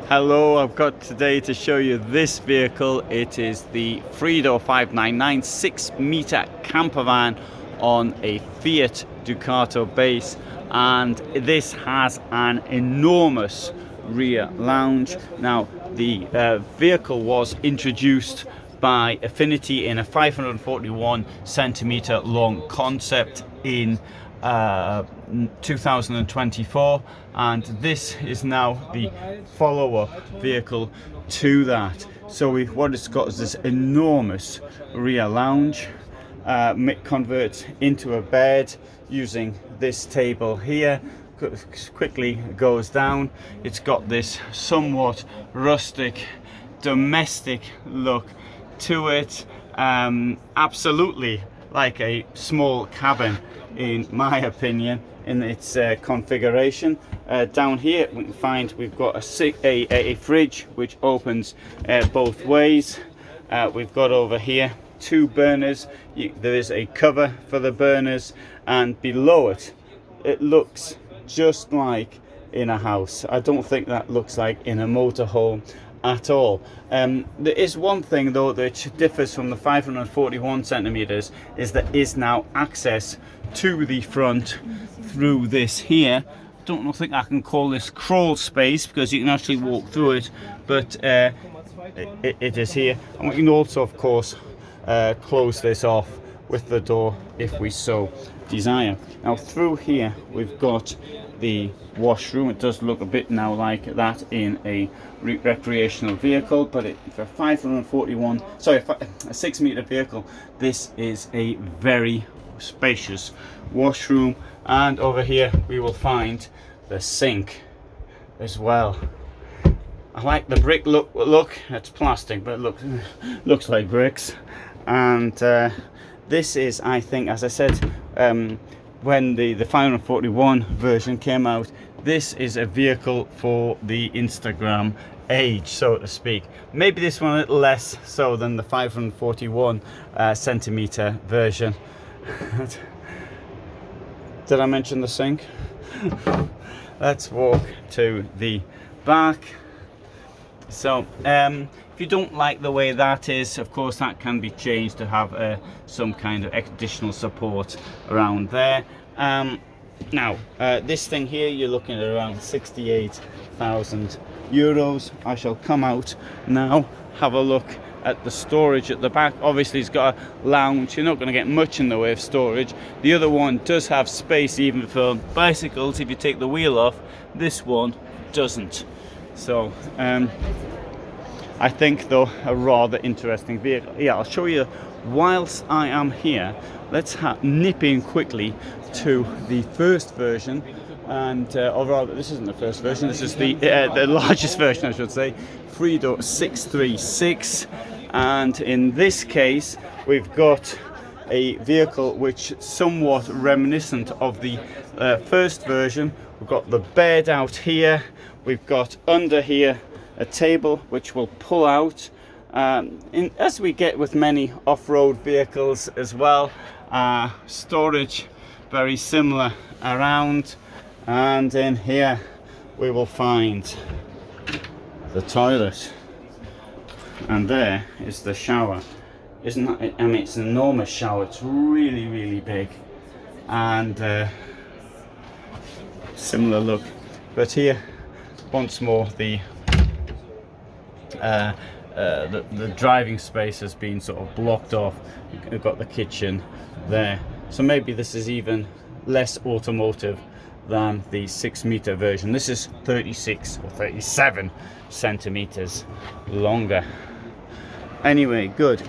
Hello, I've got today to show you this vehicle. It is the Freedo 599 6-meter camper van on a Fiat Ducato base, and this has an enormous rear lounge. Now, the vehicle was introduced by Affinity in a 541 centimeter long concept in 2024, and this is now the follow-up vehicle to that. So what it's got is this enormous rear lounge. It converts into a bed using this table here. Quickly goes down. It's got this somewhat rustic, domestic look to it. Absolutely like a small cabin, in my opinion, in its configuration. Down here we can find we've got a fridge which opens both ways. We've got over here 2 burners. There is a cover for the burners, and below it, it looks just like in a house. I don't think that looks like in a motorhome at all. There is one thing though that differs from the 541 centimeters, is there is now access to the front through this here. Don't think I can call this crawl space because you can actually walk through it, but it is here, and we can also of course close this off with the door if we so desire. Now through here we've got the washroom. It does look a bit now like that in a recreational vehicle, but for a 541, sorry, a 6-meter vehicle, this is a very spacious washroom. And over here we will find the sink as well. I like the brick look. It's plastic, but it looks like bricks. And this is, I think, as I said, when the 541 version came out, this is a vehicle for the Instagram age, so to speak. Maybe this one a little less so than the 541 centimeter version. Did I mention the sink? Let's walk to the back. So if you don't like the way that is, of course that can be changed to have some kind of additional support around there. Now this thing here, you're looking at around 68,000 euros. I shall come out now, have a look at the storage at the back. Obviously it's got a lounge. You're not going to get much in the way of storage. The other one does have space even for bicycles if you take the wheel off. This one doesn't. So I think though a rather interesting vehicle. Yeah, I'll show you whilst I am here. Let's nip in quickly to the first version, and or rather, this isn't the first version. This is the largest version, I should say, Freedo 636. And in this case, we've got a vehicle which is somewhat reminiscent of the first version. We've got the bed out here. We've got under here a table which will pull out, as we get with many off-road vehicles as well. Storage very similar around, and in here we will find the toilet, and there is the shower. Isn't that, I mean, it's an enormous shower. It's really big, and similar look. But here once more the driving space has been sort of blocked off. You've got the kitchen there, so maybe this is even less automotive than the 6-meter version. This is 36 or 37 centimeters longer. Anyway, good.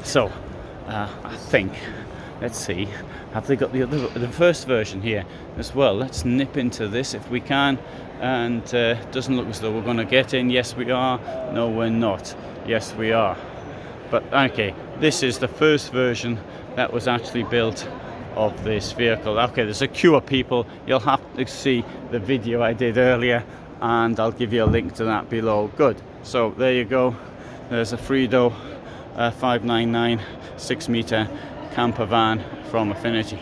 So I think, let's see, have they got the first version here as well? Let's nip into this if we can. And doesn't look as though we're going to get in. Yes we are. No we're not. Yes we are. But okay, this is the first version that was actually built of this vehicle. Okay, there's a queue of people. You'll have to see the video I did earlier, and I'll give you a link to that below. Good. So there you go. There's a Freedo 599 6-meter camper van from Affinity.